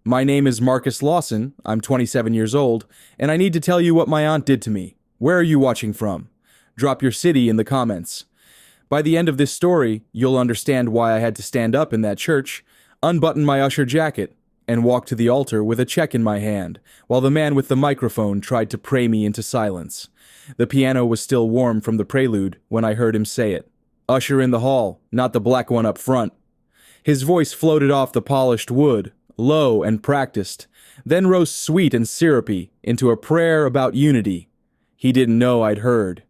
My name is Marcus Lawson, I'm 27 years old, and I need to tell you what my aunt did to me. Where are you watching from? Drop your city in the comments. By the end of this story, you'll understand why I had to stand up in that church, unbutton my Usher jacket, and walk to the altar with a check in my hand, while the man with the microphone tried to pray me into silence. The piano was still warm from the prelude when I heard him say it. Usher in the hall, not the black one up front. His voice floated off the polished wood, low and practiced, then rose sweet and syrupy into a prayer about unity. He didn't know I'd heard.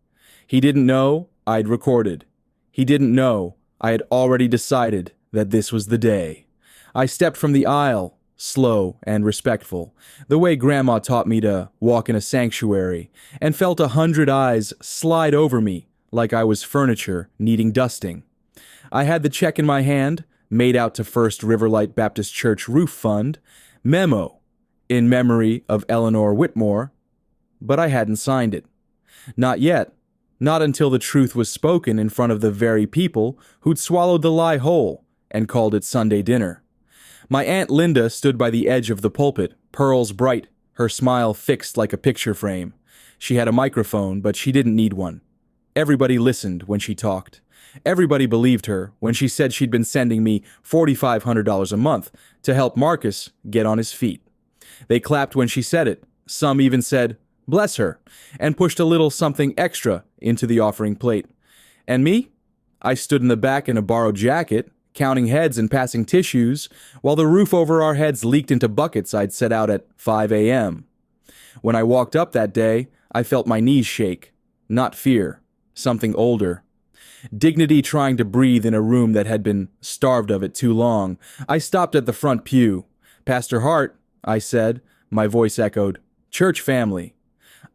He didn't know I'd recorded. He didn't know I had already decided that this was the day. I stepped from the aisle, slow and respectful, the way Grandma taught me to walk in a sanctuary, and felt 100 eyes slide over me like I was furniture needing dusting. I had the check in my hand, made out to First Riverlight Baptist Church Roof Fund, memo, in memory of Eleanor Whitmore, but I hadn't signed it. Not yet. Not until the truth was spoken in front of the very people who'd swallowed the lie whole and called it Sunday dinner. My Aunt Linda stood by the edge of the pulpit, pearls bright, her smile fixed like a picture frame. She had a microphone, but she didn't need one. Everybody listened when she talked. Everybody believed her when she said she'd been sending me $4,500 a month to help Marcus get on his feet. They clapped when she said it. Some even said, "Bless her," and pushed a little something extra into the offering plate. And me? I stood in the back in a borrowed jacket, counting heads and passing tissues, while the roof over our heads leaked into buckets I'd set out at 5 a.m. When I walked up that day, I felt my knees shake. Not fear. Something older. Dignity trying to breathe in a room that had been starved of it too long. I stopped at the front pew. "Pastor Hart," I said. My voice echoed, "Church family."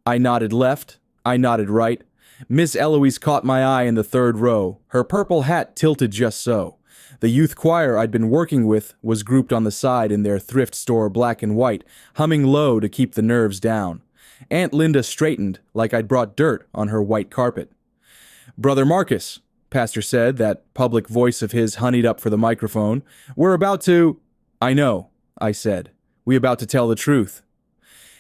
I nodded left. I nodded right. Miss Eloise caught my eye in the third row, her purple hat tilted just so. The youth choir I'd been working with was grouped on the side in their thrift store black and white, humming low to keep the nerves down. Aunt Linda straightened like I'd brought dirt on her white carpet. "Brother Marcus," Pastor said, that public voice of his honeyed up for the microphone, "we're about to—" "I know," I said. "We about to tell the truth."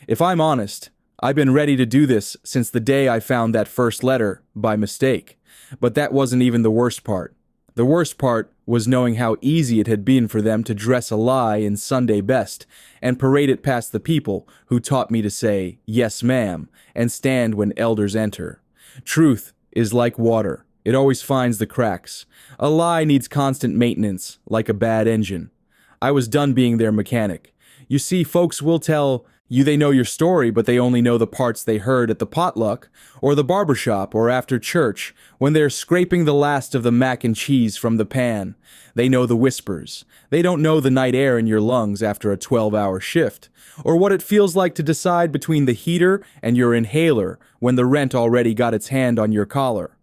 If I'm honest, I've been ready to do this since the day I found that first letter by mistake. But that wasn't even the worst part. The worst part was knowing how easy it had been for them to dress a lie in Sunday best and parade it past the people who taught me to say, "Yes, ma'am," and stand when elders enter. Truth is like water. It always finds the cracks. A lie needs constant maintenance, like a bad engine. I was done being their mechanic. You see, folks will tell you they know your story, but they only know the parts they heard at the potluck, or the barbershop, or after church, when they're scraping the last of the mac and cheese from the pan. They know the whispers. They don't know the night air in your lungs after a 12-hour shift, or what it feels like to decide between the heater and your inhaler when the rent already got its hand on your collar.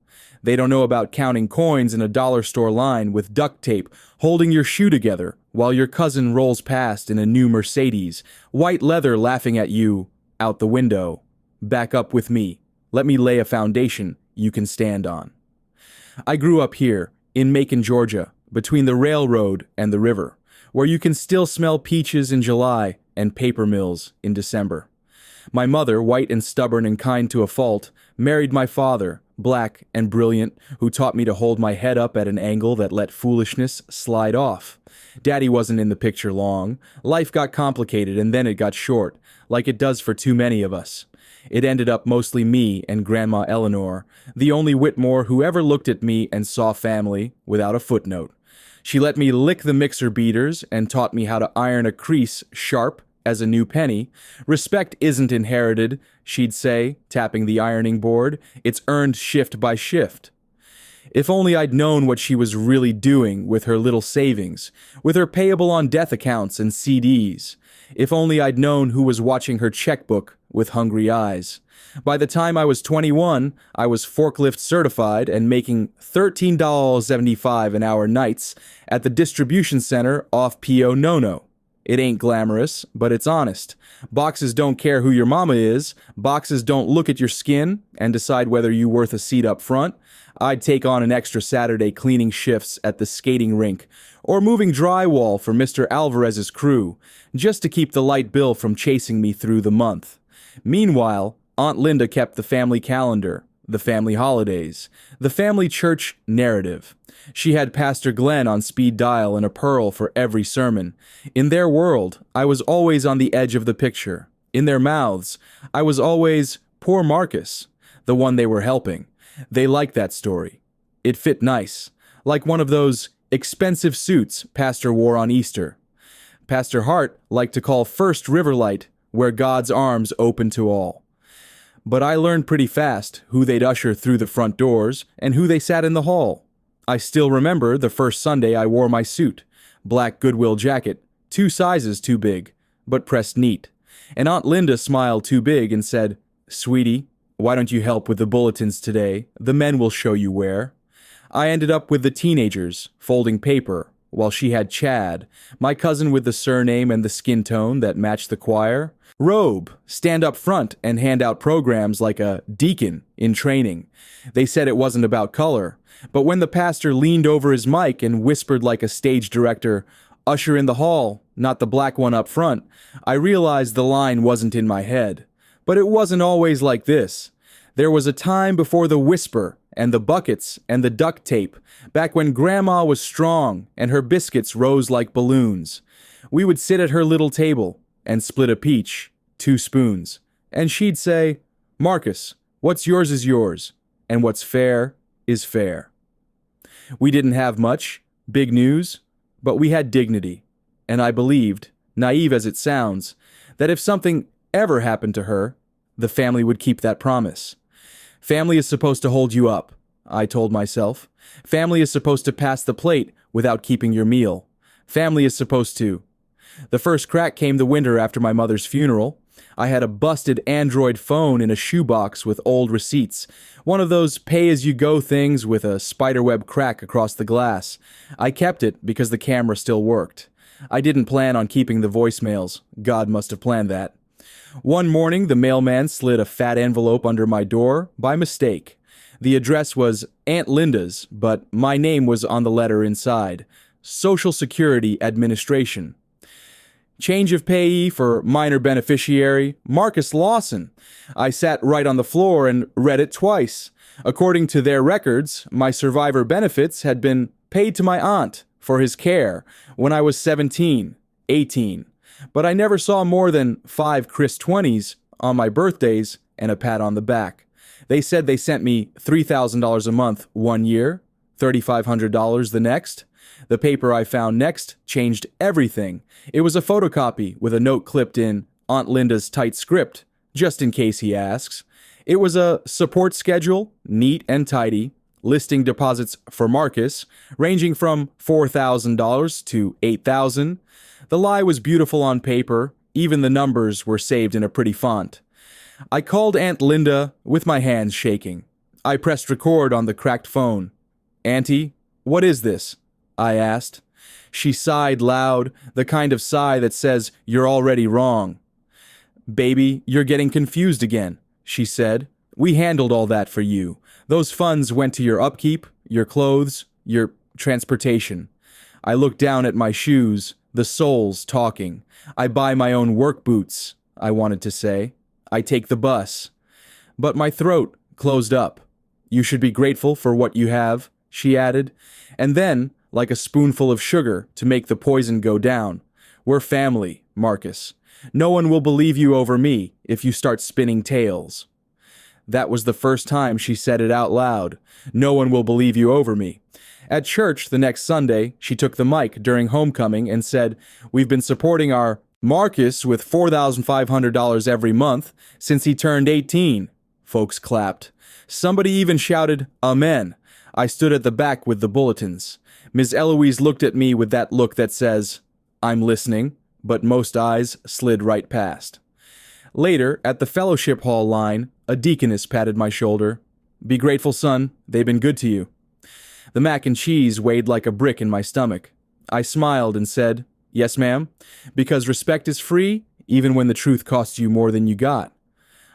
They don't know about counting coins in a dollar store line with duct tape, holding your shoe together while your cousin rolls past in a new Mercedes, white leather laughing at you out the window. Back up with me. Let me lay a foundation you can stand on. I grew up here, in Macon, Georgia, between the railroad and the river, where you can still smell peaches in July and paper mills in December. My mother, white and stubborn and kind to a fault, married my father, black and brilliant, who taught me to hold my head up at an angle that let foolishness slide off. Daddy wasn't in the picture long. Life got complicated and then it got short, like it does for too many of us. It ended up mostly me and Grandma Eleanor, the only Whitmore who ever looked at me and saw family without a footnote. She let me lick the mixer beaters and taught me how to iron a crease sharp as a new penny. "Respect isn't inherited," she'd say, tapping the ironing board. "It's earned shift by shift." If only I'd known what she was really doing with her little savings, with her payable on death accounts and CDs. If only I'd known who was watching her checkbook with hungry eyes. By the time I was 21, I was forklift certified and making $13.75 an hour nights at the distribution center off P.O. Nono. It ain't glamorous, but it's honest. Boxes don't care who your mama is. Boxes don't look at your skin and decide whether you're worth a seat up front. I'd take on an extra Saturday cleaning shifts at the skating rink or moving drywall for Mr. Alvarez's crew, just to keep the light bill from chasing me through the month. Meanwhile, Aunt Linda kept the family calendar, the family holidays, the family church narrative. She had Pastor Glenn on speed dial and a pearl for every sermon. In their world, I was always on the edge of the picture. In their mouths, I was always poor Marcus, the one they were helping. They liked that story. It fit nice, like one of those expensive suits Pastor wore on Easter. Pastor Hart liked to call First Riverlight where God's arms open to all. But I learned pretty fast who they'd usher through the front doors and who they sat in the hall. I still remember the first Sunday I wore my suit, black Goodwill jacket, 2 sizes too big, but pressed neat. And Aunt Linda smiled too big and said, "Sweetie, why don't you help with the bulletins today? The men will show you where." I ended up with the teenagers, folding paper, while she had Chad, my cousin with the surname and the skin tone that matched the choir. Robe, stand up front and hand out programs like a deacon in training. They said it wasn't about color, but when the pastor leaned over his mic and whispered like a stage director, "Usher in the hall, not the black one up front," I realized the line wasn't in my head. But it wasn't always like this. There was a time before the whisper and the buckets and the duct tape, back when Grandma was strong and her biscuits rose like balloons. We would sit at her little table and split a peach, 2 spoons, and she'd say, "Marcus, what's yours is yours, and what's fair is fair." We didn't have much, big news, but we had dignity, and I believed, naive as it sounds, that if something ever happened to her, the family would keep that promise. Family is supposed to hold you up, I told myself. Family is supposed to pass the plate without keeping your meal. Family is supposed to. The first crack came the winter after my mother's funeral. I had a busted Android phone in a shoebox with old receipts, one of those pay-as-you-go things with a spiderweb crack across the glass. I kept it because the camera still worked. I didn't plan on keeping the voicemails. God must have planned that. One morning, the mailman slid a fat envelope under my door by mistake. The address was Aunt Linda's, but my name was on the letter inside. Social Security Administration. Change of payee for minor beneficiary, Marcus Lawson. I sat right on the floor and read it twice. According to their records, my survivor benefits had been paid to my aunt for his care when I was 17, 18. But I never saw more than 5 crisp 20s on my birthdays and a pat on the back. They said they sent me $3,000 a month one year, $3,500 the next. The paper I found next changed everything. It was a photocopy with a note clipped in Aunt Linda's tight script, just in case he asks. It was a support schedule, neat and tidy, listing deposits for Marcus, ranging from $4,000 to $8,000. The lie was beautiful on paper. Even the numbers were saved in a pretty font. I called Aunt Linda with my hands shaking. I pressed record on the cracked phone. "Auntie, what is this?" I asked. She sighed loud, the kind of sigh that says, "You're already wrong." "Baby, you're getting confused again," she said. "We handled all that for you. Those funds went to your upkeep, your clothes, your transportation." I looked down at my shoes, the soles talking. "I buy my own work boots," I wanted to say. "I take the bus." But my throat closed up. "You should be grateful for what you have," she added. And then, like a spoonful of sugar to make the poison go down, "We're family, Marcus. No one will believe you over me if you start spinning tales." That was the first time she said it out loud. "No one will believe you over me." At church the next Sunday, she took the mic during homecoming and said, "We've been supporting our Marcus with $4,500 every month since he turned 18. Folks clapped. Somebody even shouted, "Amen." I stood at the back with the bulletins. Ms. Eloise looked at me with that look that says, "I'm listening," but most eyes slid right past. Later, at the fellowship hall line, a deaconess patted my shoulder. "Be grateful, son. They've been good to you." The mac and cheese weighed like a brick in my stomach. I smiled and said, "Yes, ma'am, because respect is free, even when the truth costs you more than you got."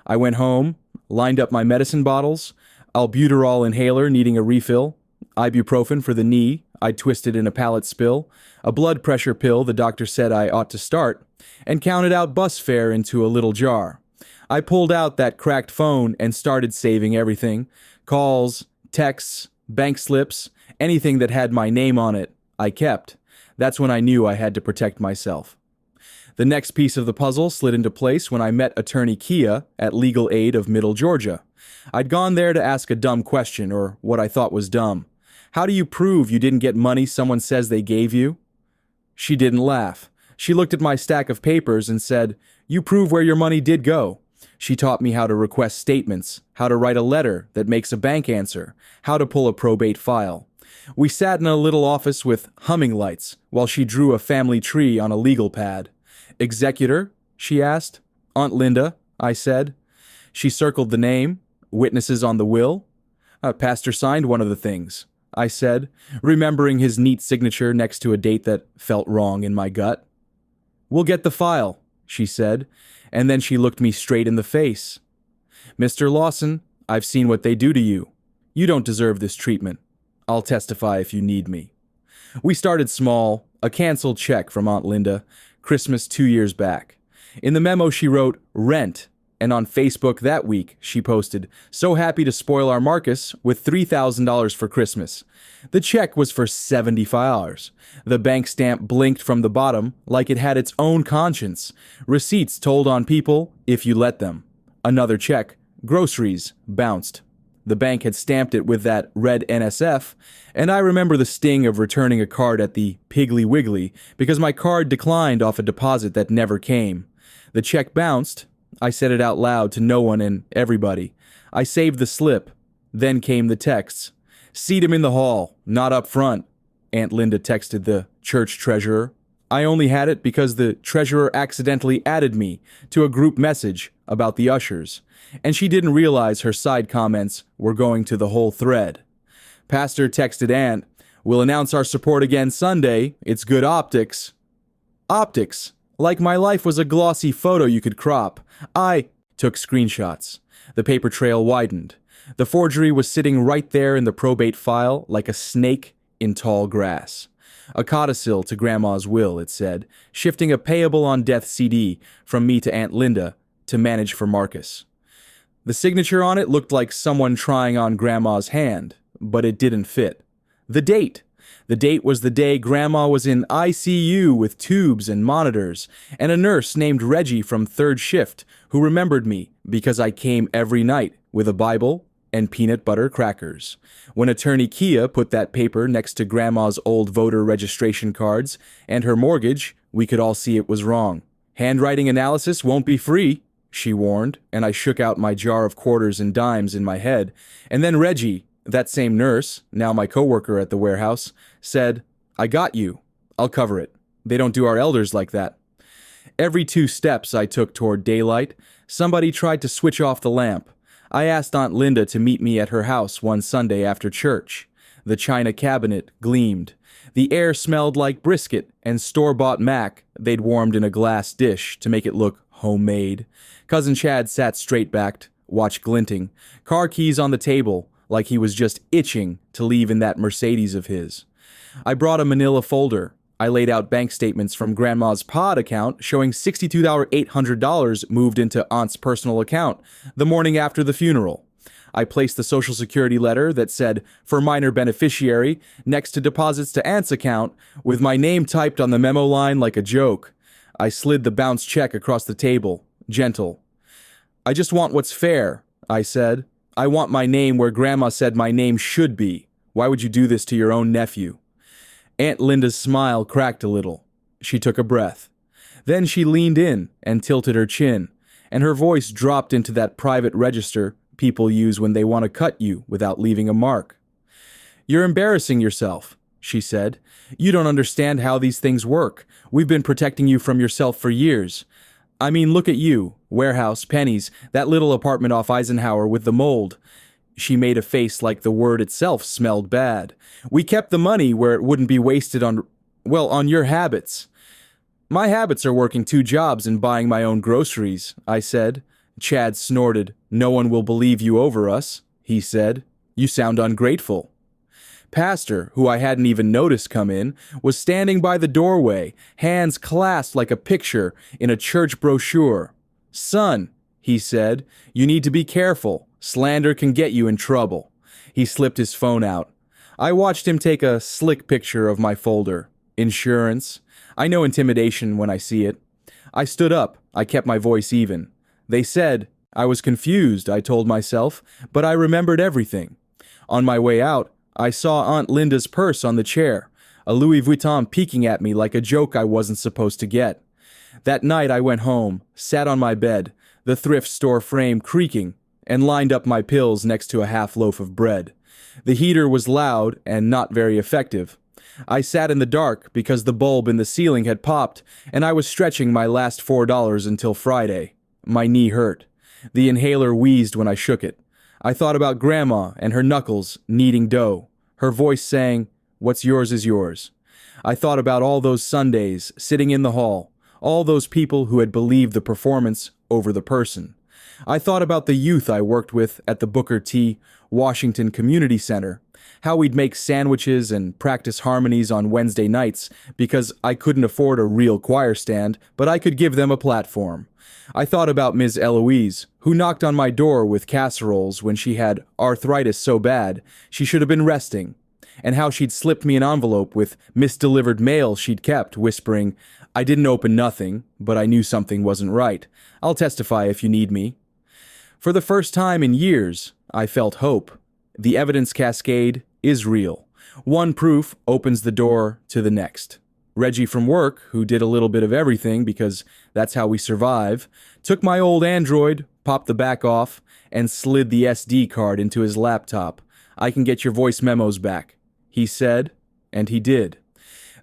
I went home, lined up my medicine bottles. albuterol inhaler needing a refill, ibuprofen for the knee I'd twisted in a pallet spill, a blood pressure pill the doctor said I ought to start, and counted out bus fare into a little jar. I pulled out that cracked phone and started saving everything: calls, texts, bank slips, anything that had my name on it, I kept. That's when I knew I had to protect myself. The next piece of the puzzle slid into place when I met attorney Kia at Legal Aid of Middle Georgia. I'd gone there to ask a dumb question, or what I thought was dumb. How do you prove you didn't get money someone says they gave you? She didn't laugh. She looked at my stack of papers and said, "You prove where your money did go." She taught me how to request statements, how to write a letter that makes a bank answer, how to pull a probate file. We sat in a little office with humming lights while she drew a family tree on a legal pad. "Executor?" she asked. "Aunt Linda," I said. She circled the name. "Witnesses on the will?" "Pastor signed one of the things," I said, remembering his neat signature next to a date that felt wrong in my gut. "We'll get the file," she said, and then she looked me straight in the face. "Mr. Lawson, I've seen what they do to you. You don't deserve this treatment. I'll testify if you need me." We started small, a canceled check from Aunt Linda, Christmas 2 years back. In the memo she wrote, "Rent," and on Facebook that week she posted, "So happy to spoil our Marcus with $3,000 for Christmas." The check was for $75. The bank stamp blinked from the bottom like it had its own conscience. Receipts told on people if you let them. Another check, groceries, bounced. The bank had stamped it with that red NSF, and I remember the sting of returning a card at the Piggly Wiggly because my card declined off a deposit that never came. The check bounced. I said it out loud to no one and everybody. I saved the slip. Then came the texts. "Seat him in the hall, not up front," Aunt Linda texted the church treasurer. I only had it because the treasurer accidentally added me to a group message about the Ushers, and she didn't realize her side comments were going to the whole thread. Pastor texted Aunt, "We'll announce our support again Sunday. It's good optics." Optics. Like my life was a glossy photo you could crop. I took screenshots. The paper trail widened. The forgery was sitting right there in the probate file like a snake in tall grass. A codicil to Grandma's will, it said, shifting a payable on death CD from me to Aunt Linda to manage for Marcus. The signature on it looked like someone trying on Grandma's hand, but it didn't fit. The date. The date was the day Grandma was in ICU with tubes and monitors, and a nurse named Reggie from third shift who remembered me because I came every night with a Bible and peanut butter crackers. When attorney Kia put that paper next to Grandma's old voter registration cards and her mortgage, we could all see it was wrong. "Handwriting analysis won't be free," she warned, and I shook out my jar of quarters and dimes in my head. And then Reggie, that same nurse, now my coworker at the warehouse, said, "I got you. I'll cover it. They don't do our elders like that." Every 2 steps I took toward daylight, somebody tried to switch off the lamp. I asked Aunt Linda to meet me at her house one Sunday after church. The china cabinet gleamed. The air smelled like brisket and store-bought mac they'd warmed in a glass dish to make it look homemade. Cousin Chad sat straight-backed, watch glinting, car keys on the table, like he was just itching to leave in that Mercedes of his. I brought a manila folder. I laid out bank statements from Grandma's pod account showing $62,800 moved into Aunt's personal account the morning after the funeral. I placed the Social Security letter that said, "For minor beneficiary," next to deposits to Aunt's account, with my name typed on the memo line like a joke. I slid the bounced check across the table, gentle. "I just want what's fair," I said. "I want my name where Grandma said my name should be. Why would you do this to your own nephew?" Aunt Linda's smile cracked a little. She took a breath. Then she leaned in and tilted her chin, and her voice dropped into that private register people use when they want to cut you without leaving a mark. "You're embarrassing yourself," she said. "You don't understand how these things work. We've been protecting you from yourself for years. I mean, look at you, warehouse, pennies, that little apartment off Eisenhower with the mold." She made a face like the word itself smelled bad. "We kept the money where it wouldn't be wasted on your habits." "My habits are working 2 jobs and buying my own groceries," I said. Chad snorted. "No one will believe you over us." he said. You sound ungrateful. Pastor, who I hadn't even noticed come in, was standing by the doorway, hands clasped like a picture in a church brochure. Son, he said, you need to be careful. Slander can get you in trouble. He slipped his phone out. I watched him take a slick picture of my folder. Insurance. I know intimidation when I see it. I stood up. I kept my voice even. They said, I was confused, I told myself, but I remembered everything. On my way out, I saw Aunt Linda's purse on the chair, a Louis Vuitton peeking at me like a joke I wasn't supposed to get. That night I went home, sat on my bed, the thrift store frame creaking, and lined up my pills next to a half loaf of bread. The heater was loud and not very effective. I sat in the dark because the bulb in the ceiling had popped, and I was stretching my last $4 until Friday. My knee hurt. The inhaler wheezed when I shook it. I thought about Grandma and her knuckles kneading dough, her voice saying, "What's yours is yours." I thought about all those Sundays sitting in the hall, all those people who had believed the performance over the person. I thought about the youth I worked with at the Booker T. Washington Community Center, how we'd make sandwiches and practice harmonies on Wednesday nights because I couldn't afford a real choir stand, but I could give them a platform. I thought about Ms. Eloise, who knocked on my door with casseroles when she had arthritis so bad she should have been resting, and how she'd slipped me an envelope with misdelivered mail she'd kept, whispering, I didn't open nothing, but I knew something wasn't right. I'll testify if you need me. For the first time in years, I felt hope. The evidence cascade is real. One proof opens the door to the next. Reggie from work, who did a little bit of everything because that's how we survive, took my old Android, popped the back off, and slid the SD card into his laptop. I can get your voice memos back, he said, and he did.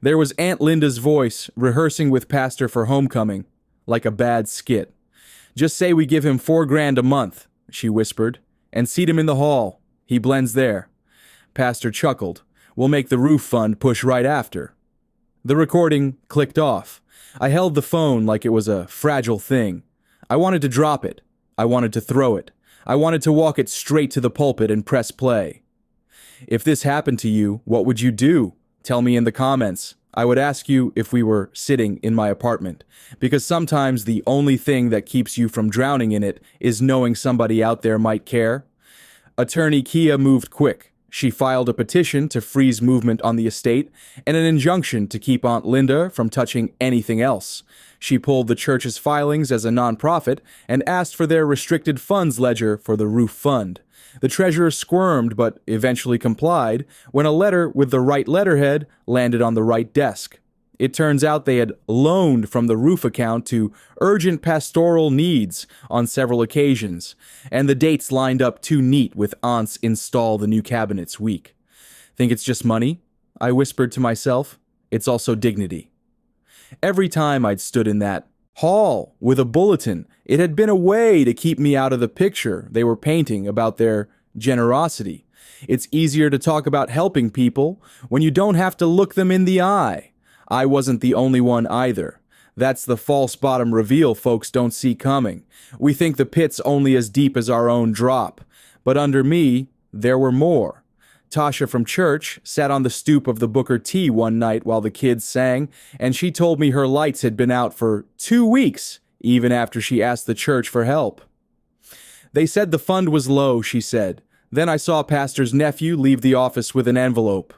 There was Aunt Linda's voice rehearsing with Pastor for homecoming, like a bad skit. Just say we give him $4,000 a month, she whispered, and seat him in the hall. He blends there. Pastor chuckled. We'll make the roof fund push right after. The recording clicked off. I held the phone like it was a fragile thing. I wanted to drop it. I wanted to throw it. I wanted to walk it straight to the pulpit and press play. If this happened to you, what would you do? Tell me in the comments. I would ask you if we were sitting in my apartment, because sometimes the only thing that keeps you from drowning in it is knowing somebody out there might care. Attorney Kia moved quick. She filed a petition to freeze movement on the estate and an injunction to keep Aunt Linda from touching anything else. She pulled the church's filings as a nonprofit and asked for their restricted funds ledger for the roof fund. The treasurer squirmed but eventually complied when a letter with the right letterhead landed on the right desk. It turns out they had loaned from the roof account to urgent pastoral needs on several occasions, and the dates lined up too neat with Aunt's install the new cabinets week. Think it's just money? I whispered to myself. It's also dignity. Every time I'd stood in that hall with a bulletin, it had been a way to keep me out of the picture they were painting about their generosity. It's easier to talk about helping people when you don't have to look them in the eye. I wasn't the only one either. That's the false bottom reveal folks don't see coming. We think the pit's only as deep as our own drop. But under me, there were more. Tasha from church sat on the stoop of the Booker T one night while the kids sang, and she told me her lights had been out for 2 weeks, even after she asked the church for help. They said the fund was low, she said. Then I saw Pastor's nephew leave the office with an envelope.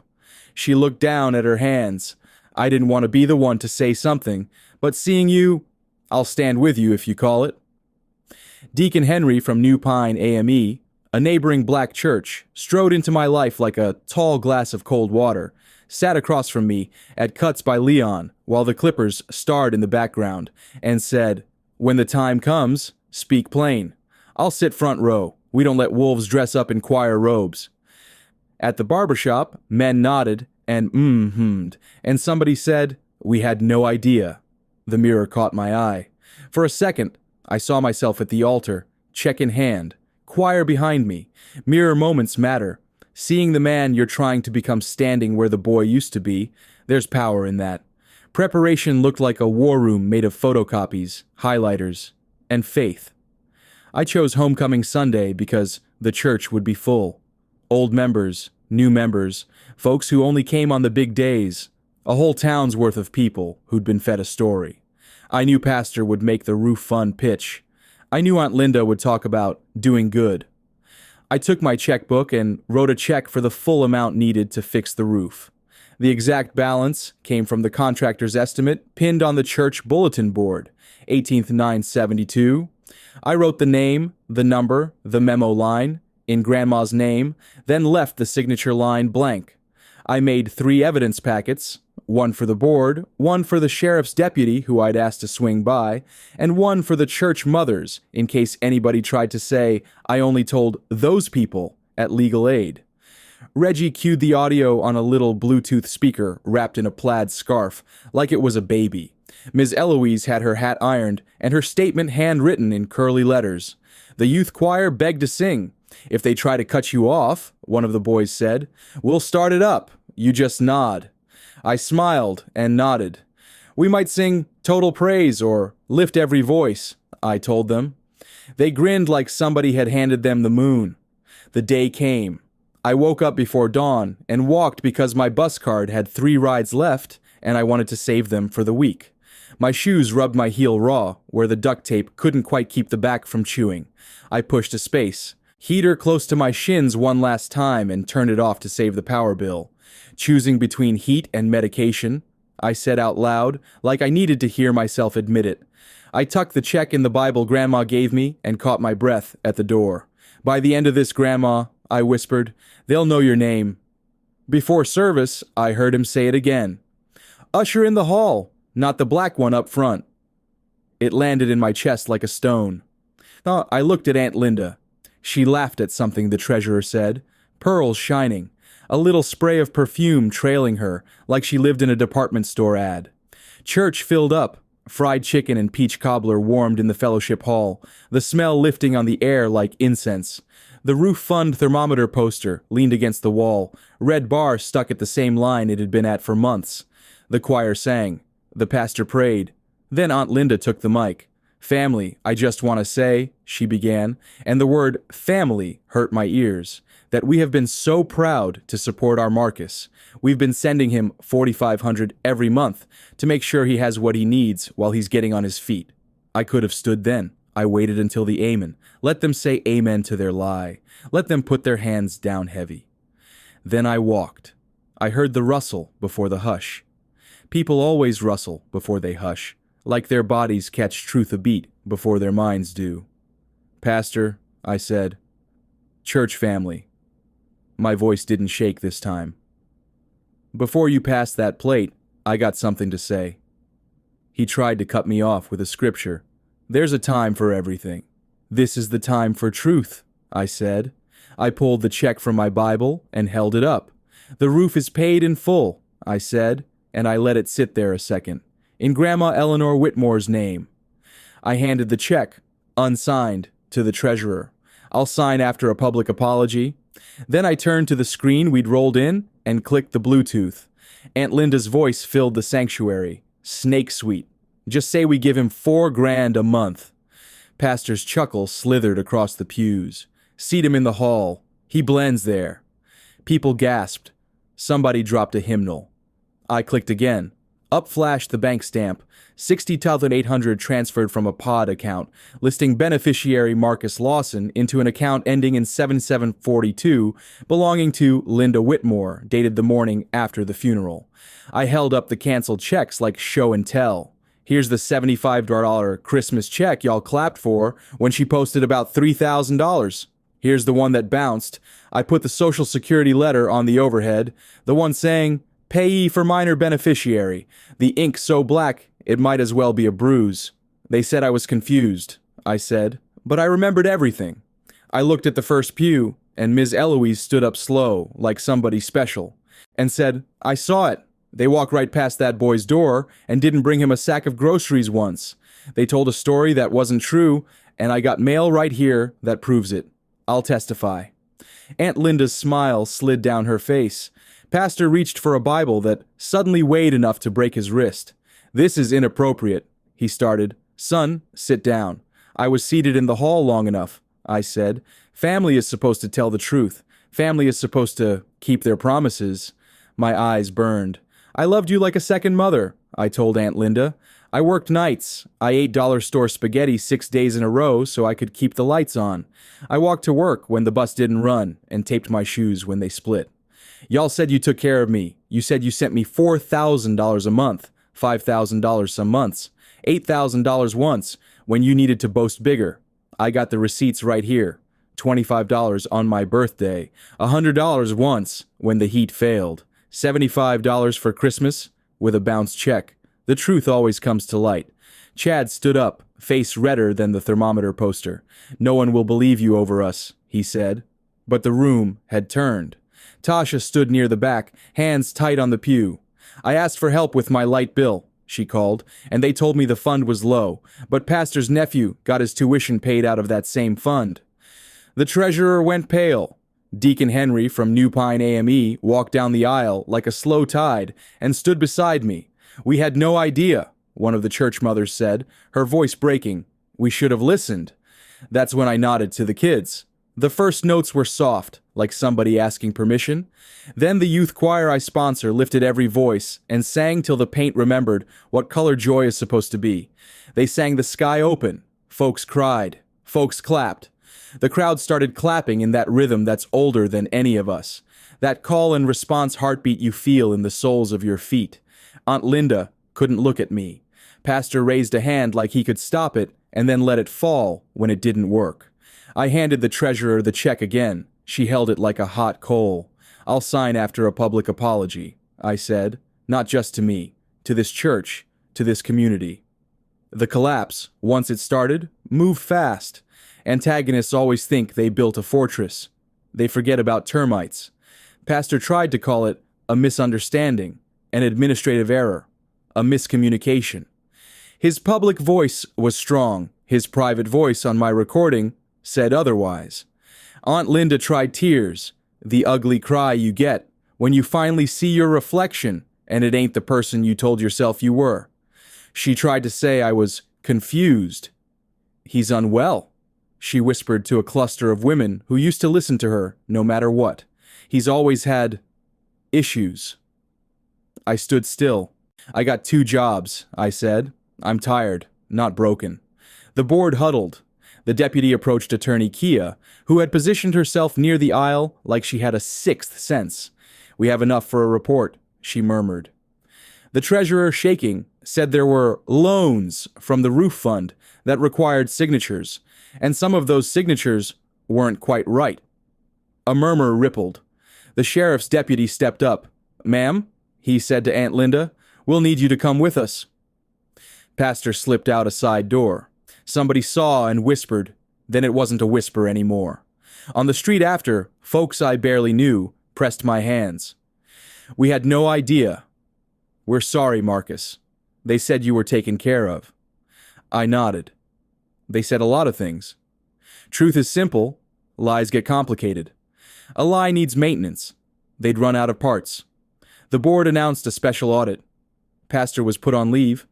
She looked down at her hands. I didn't want to be the one to say something, but seeing you, I'll stand with you if you call it. Deacon Henry from New Pine AME, a neighboring black church, strode into my life like a tall glass of cold water, sat across from me at Cuts by Leon while the Clippers starred in the background, and said, "When the time comes, speak plain. I'll sit front row. We don't let wolves dress up in choir robes." At the barbershop, men nodded and mm-hummed, and somebody said, "We had no idea." The mirror caught my eye. For a second, I saw myself at the altar, check in hand, choir behind me. Mirror moments matter. Seeing the man you're trying to become standing where the boy used to be, there's power in that. Preparation looked like a war room made of photocopies, highlighters, and faith. I chose Homecoming Sunday because The church would be full. Old members, new members, folks who only came on the big days. A whole town's worth of people who'd been fed a story. I knew Pastor would make the roof fund pitch. I knew Aunt Linda would talk about doing good. I took my checkbook and wrote a check for the full amount needed to fix the roof. The exact balance came from the contractor's estimate pinned on the church bulletin board, 18th 972. I wrote the name, the number, the memo line, in Grandma's name, then left the signature line blank. I made 3 evidence packets, one for the board, one for the sheriff's deputy who I'd asked to swing by, and one for the church mothers in case anybody tried to say I only told those people at legal aid. Reggie cued the audio on a little Bluetooth speaker wrapped in a plaid scarf, like it was a baby. Ms. Eloise had her hat ironed and her statement handwritten in curly letters. The youth choir begged to sing. If they try to cut you off, one of the boys said, we'll start it up. You just nod. I smiled and nodded. We might sing Total Praise or Lift Every Voice, I told them. They grinned like somebody had handed them the moon. The day came. I woke up before dawn and walked because my bus card had 3 rides left and I wanted to save them for the week. My shoes rubbed my heel raw, where the duct tape couldn't quite keep the back from chewing. I pushed a space. Heater close to my shins one last time and turned it off to save the power bill. Choosing between heat and medication, I said out loud, like I needed to hear myself admit it. I tucked the check in the Bible Grandma gave me and caught my breath at the door. By the end of this, Grandma, I whispered, they'll know your name. Before service, I heard him say it again. Usher in the hall, not the black one up front. It landed in my chest like a stone. I looked at Aunt Linda. She laughed at something the treasurer said, pearls shining, a little spray of perfume trailing her like she lived in a department store ad. Church filled up. Fried chicken and peach cobbler warmed in the fellowship hall, the smell lifting on the air like incense. The roof fund thermometer poster leaned against the wall, red bar stuck at the same line it had been at for months. The choir sang. The pastor prayed. Then Aunt Linda took the mic. Family, I just want to say, she began, and the word family hurt my ears, that we have been so proud to support our Marcus. We've been sending him $4,500 every month to make sure he has what he needs while he's getting on his feet. I could have stood then. I waited until the amen. Let them say amen to their lie. Let them put their hands down heavy. Then I walked. I heard the rustle before the hush. People always rustle before they hush, like their bodies catch truth a beat before their minds do. Pastor, I said. Church family. My voice didn't shake this time. Before you passed that plate, I got something to say. He tried to cut me off with a scripture. There's a time for everything. This is the time for truth, I said. I pulled the check from my Bible and held it up. The roof is paid in full, I said, and I let it sit there a second. In Grandma Eleanor Whitmore's name. I handed the check, unsigned, to the treasurer. I'll sign after a public apology. Then I turned to the screen we'd rolled in and clicked the Bluetooth. Aunt Linda's voice filled the sanctuary. Snake sweet. Just say we give him $4,000 a month. Pastor's chuckle slithered across the pews. Seat him in the hall. He blends there. People gasped. Somebody dropped a hymnal. I clicked again. Up flashed the bank stamp, $60,800 transferred from a pod account, listing beneficiary Marcus Lawson into an account ending in 7742, belonging to Linda Whitmore, dated the morning after the funeral. I held up the canceled checks like show and tell. Here's the $75 Christmas check y'all clapped for when she posted about $3,000. Here's the one that bounced. I put the Social Security letter on the overhead, the one saying, Payee for minor beneficiary. The ink so black, it might as well be a bruise. They said I was confused, I said, but I remembered everything. I looked at the first pew, and Ms. Eloise stood up slow, like somebody special, and said, I saw it. They walked right past that boy's door and didn't bring him a sack of groceries once. They told a story that wasn't true, and I got mail right here that proves it. I'll testify. Aunt Linda's smile slid down her face. Pastor reached for a Bible that suddenly weighed enough to break his wrist. This is inappropriate, he started. Son, sit down. I was seated in the hall long enough. I said. Family is supposed to tell the truth. Family is supposed to keep their promises. My eyes burned. I loved you like a second mother, I told Aunt Linda. I worked nights. I ate dollar store spaghetti 6 days in a row so I could keep the lights on. I walked to work when the bus didn't run and taped my shoes when they split. Y'all said you took care of me. You said you sent me $4,000 a month, $5,000 some months, $8,000 once when you needed to boast bigger. I got the receipts right here. $25 on my birthday, $100 once when the heat failed, $75 for Christmas with a bounce check. The truth always comes to light. Chad stood up, face redder than the thermometer poster. No one will believe you over us, he said. But the room had turned. Tasha stood near the back, hands tight on the pew. I asked for help with my light bill, she called, and they told me the fund was low, but Pastor's nephew got his tuition paid out of that same fund. The treasurer went pale. Deacon Henry from New Pine AME walked down the aisle like a slow tide and stood beside me. We had no idea, one of the church mothers said, her voice breaking. We should have listened. That's when I nodded to the kids. The first notes were soft, like somebody asking permission. Then the youth choir I sponsor lifted every voice and sang till the paint remembered what color joy is supposed to be. They sang The Sky Open. Folks cried. Folks clapped. The crowd started clapping in that rhythm that's older than any of us. That call and response heartbeat you feel in the soles of your feet. Aunt Linda couldn't look at me. Pastor raised a hand like he could stop it and then let it fall when it didn't work. I handed the treasurer the check again. She held it like a hot coal. I'll sign after a public apology, I said. Not just to me, to this church, to this community. The collapse, once it started, moved fast. Antagonists always think they built a fortress. They forget about termites. Pastor tried to call it a misunderstanding, an administrative error, a miscommunication. His public voice was strong. His private voice on my recording said otherwise. Aunt Linda tried tears, the ugly cry you get when you finally see your reflection and it ain't the person you told yourself you were. She tried to say I was confused. He's unwell, she whispered to a cluster of women who used to listen to her no matter what. He's always had issues. I stood still. I got 2 jobs, I said. I'm tired, not broken. The board huddled. The deputy approached Attorney Kia, who had positioned herself near the aisle like she had a sixth sense. We have enough for a report, she murmured. The treasurer, shaking, said there were loans from the roof fund that required signatures, and some of those signatures weren't quite right. A murmur rippled. The sheriff's deputy stepped up. Ma'am, he said to Aunt Linda, we'll need you to come with us. Pastor slipped out a side door. Somebody saw and whispered. Then it wasn't a whisper anymore. On the street after, folks I barely knew pressed my hands. We had no idea. We're sorry, Marcus. They said you were taken care of. I nodded. They said a lot of things. Truth is simple. Lies get complicated. A lie needs maintenance. They'd run out of parts. The board announced a special audit. Pastor was put on leave.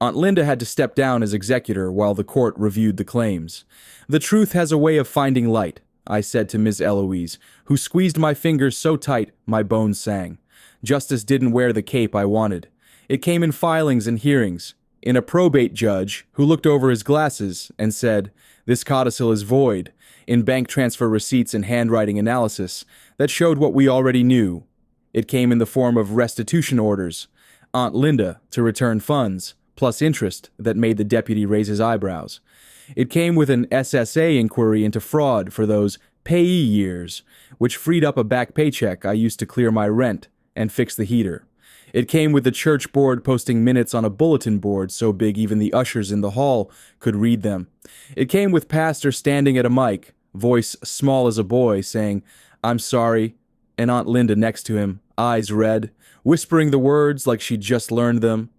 Aunt Linda had to step down as executor while the court reviewed the claims. The truth has a way of finding light, I said to Ms. Eloise, who squeezed my fingers so tight my bones sang. Justice didn't wear the cape I wanted. It came in filings and hearings, in a probate judge who looked over his glasses and said, this codicil is void, in bank transfer receipts and handwriting analysis that showed what we already knew. It came in the form of restitution orders, Aunt Linda to return funds, plus interest that made the deputy raise his eyebrows. It came with an SSA inquiry into fraud for those payee years, which freed up a back paycheck I used to clear my rent and fix the heater. It came with the church board posting minutes on a bulletin board so big even the ushers in the hall could read them. It came with Pastor standing at a mic, voice small as a boy, saying, I'm sorry, and Aunt Linda next to him, eyes red, whispering the words like she'd just learned them.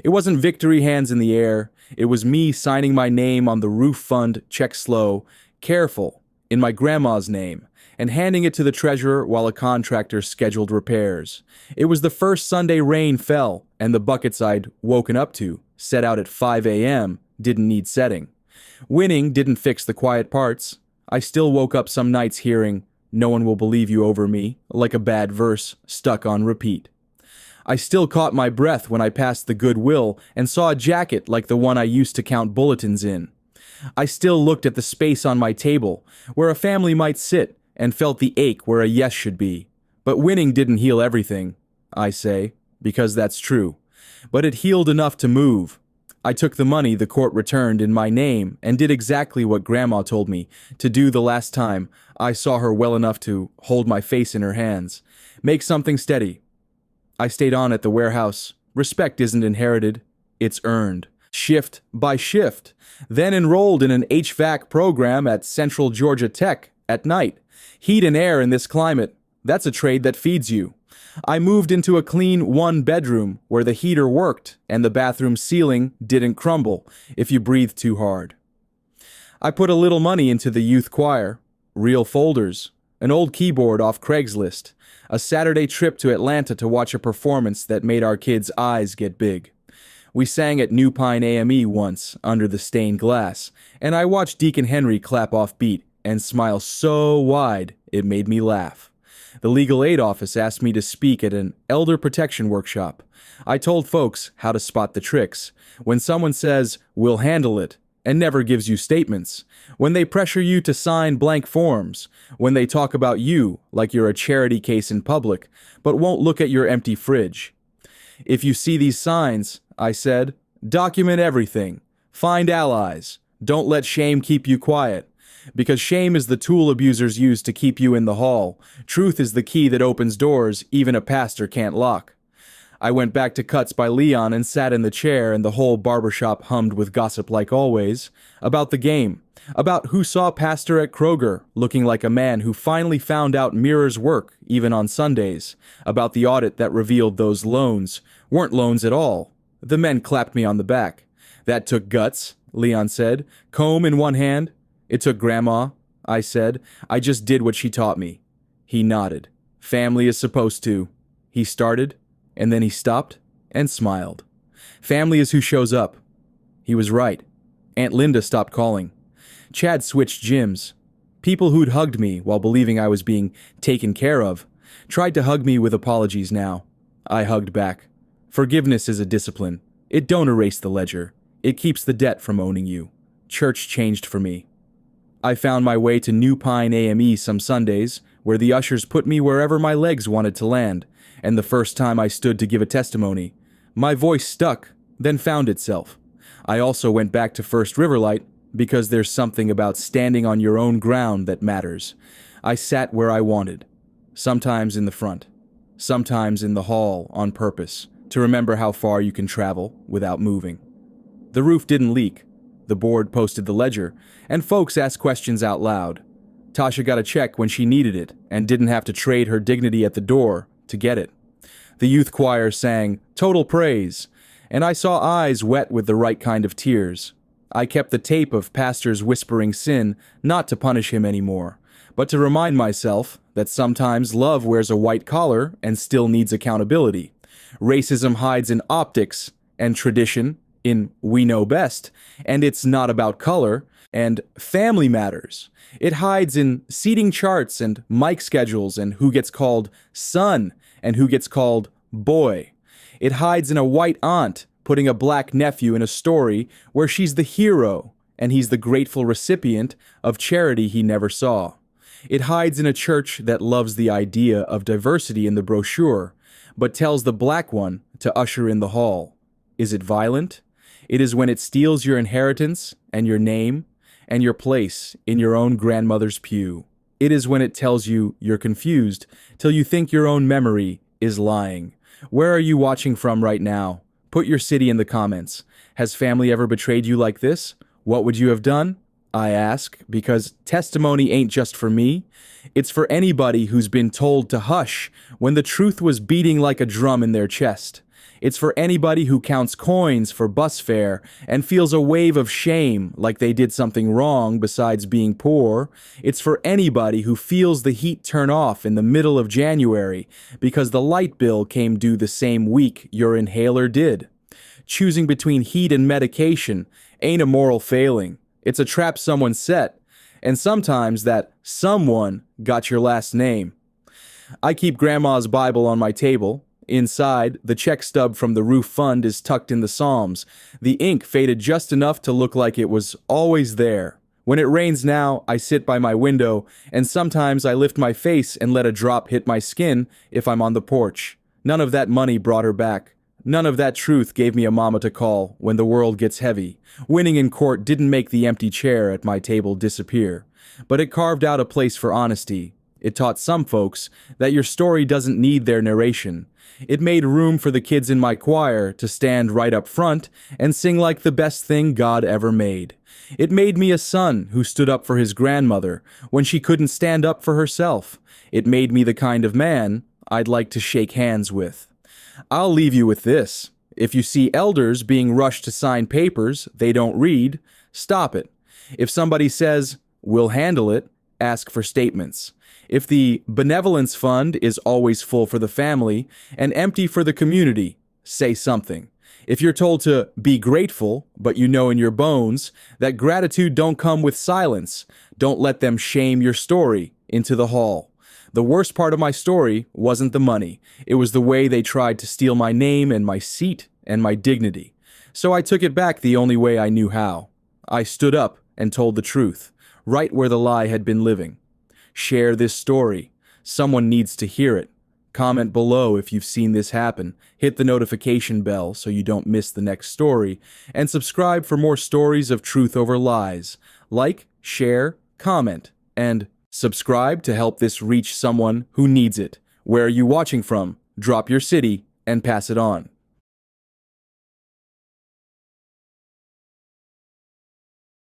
It wasn't victory hands in the air. It was me signing my name on the roof fund check slow, careful, in my grandma's name, and handing it to the treasurer while a contractor scheduled repairs. It was the first Sunday rain fell, and the buckets I'd woken up to, set out at 5 a.m., didn't need setting. Winning didn't fix the quiet parts. I still woke up some nights hearing, "No one will believe you over me," like a bad verse stuck on repeat. I still caught my breath when I passed the Goodwill and saw a jacket like the one I used to count bulletins in. I still looked at the space on my table, where a family might sit, and felt the ache where a yes should be. But winning didn't heal everything, I say, because that's true. But it healed enough to move. I took the money the court returned in my name and did exactly what Grandma told me to do the last time I saw her well enough to hold my face in her hands. Make something steady. I stayed on at the warehouse. Respect isn't inherited, it's earned. Shift by shift. Then enrolled in an HVAC program at Central Georgia Tech at night. Heat and air in this climate, that's a trade that feeds you. I moved into a clean one-bedroom where the heater worked and the bathroom ceiling didn't crumble if you breathed too hard. I put a little money into the youth choir, real folders, an old keyboard off Craigslist, a Saturday trip to Atlanta to watch a performance that made our kids' eyes get big. We sang at New Pine AME once under the stained glass, and I watched Deacon Henry clap off beat and smile so wide it made me laugh. The legal aid office asked me to speak at an elder protection workshop. I told folks how to spot the tricks. When someone says, "We'll handle it," and never gives you statements. When they pressure you to sign blank forms. When they talk about you like you're a charity case in public, but won't look at your empty fridge. If you see these signs, I said, document everything. Find allies. Don't let shame keep you quiet. Because shame is the tool abusers use to keep you in the hall. Truth is the key that opens doors even a pastor can't lock. I went back to Cuts by Leon and sat in the chair, and the whole barbershop hummed with gossip like always. About the game. About who saw Pastor at Kroger looking like a man who finally found out mirrors work even on Sundays. About the audit that revealed those loans weren't loans at all. The men clapped me on the back. "That took guts," Leon said. "Comb in one hand." "It took Grandma," I said. "I just did what she taught me." He nodded. "Family is supposed to." He started, and then he stopped and smiled. "Family is who shows up." He was right. Aunt Linda stopped calling. Chad switched gyms. People who'd hugged me while believing I was being taken care of tried to hug me with apologies now. I hugged back. Forgiveness is a discipline. It don't erase the ledger. It keeps the debt from owning you. Church changed for me. I found my way to New Pine AME some Sundays, where the ushers put me wherever my legs wanted to land, and the first time I stood to give a testimony, my voice stuck, then found itself. I also went back to First Riverlight, because there's something about standing on your own ground that matters. I sat where I wanted, sometimes in the front, sometimes in the hall on purpose, to remember how far you can travel without moving. The roof didn't leak. The board posted the ledger, and folks asked questions out loud. Tasha got a check when she needed it and didn't have to trade her dignity at the door to get it. The youth choir sang "Total Praise," and I saw eyes wet with the right kind of tears. I kept the tape of pastors whispering sin, not to punish him anymore, but to remind myself that sometimes love wears a white collar and still needs accountability. Racism hides in optics and tradition in "we know best," and it's not about color, and family matters. It hides in seating charts and mic schedules and who gets called son and who gets called boy. It hides in a white aunt putting a black nephew in a story where she's the hero and he's the grateful recipient of charity he never saw. It hides in a church that loves the idea of diversity in the brochure, but tells the black one to usher in the hall. Is it violent? It is when it steals your inheritance and your name and your place in your own grandmother's pew. It is when it tells you you're confused till you think your own memory is lying. Where are you watching from right now? Put your city in the comments. Has family ever betrayed you like this? What would you have done? I ask, because testimony ain't just for me. It's for anybody who's been told to hush when the truth was beating like a drum in their chest. It's for anybody who counts coins for bus fare and feels a wave of shame like they did something wrong besides being poor. It's for anybody who feels the heat turn off in the middle of January because the light bill came due the same week your inhaler did. Choosing between heat and medication ain't a moral failing. It's a trap someone set. And sometimes that someone got your last name. I keep Grandma's Bible on my table. Inside, the check stub from the roof fund is tucked in the Psalms. The ink faded just enough to look like it was always there. When it rains now, I sit by my window, and sometimes I lift my face and let a drop hit my skin if I'm on the porch. None of that money brought her back. None of that truth gave me a mama to call when the world gets heavy. Winning in court didn't make the empty chair at my table disappear, but it carved out a place for honesty. It taught some folks that your story doesn't need their narration. It made room for the kids in my choir to stand right up front and sing like the best thing God ever made. It made me a son who stood up for his grandmother when she couldn't stand up for herself. It made me the kind of man I'd like to shake hands with. I'll leave you with this. If you see elders being rushed to sign papers they don't read, stop it. If somebody says, "We'll handle it," ask for statements. If the benevolence fund is always full for the family and empty for the community, say something. If you're told to be grateful, but you know in your bones that gratitude don't come with silence, don't let them shame your story into the hall. The worst part of my story wasn't the money. It was the way they tried to steal my name and my seat and my dignity. So I took it back the only way I knew how. I stood up and told the truth, right where the lie had been living. Share this story. Someone needs to hear it. Comment below if you've seen this happen. Hit the notification bell so you don't miss the next story. And subscribe for more stories of truth over lies. Like, share, comment, and subscribe to help this reach someone who needs it. Where are you watching from? Drop your city and pass it on.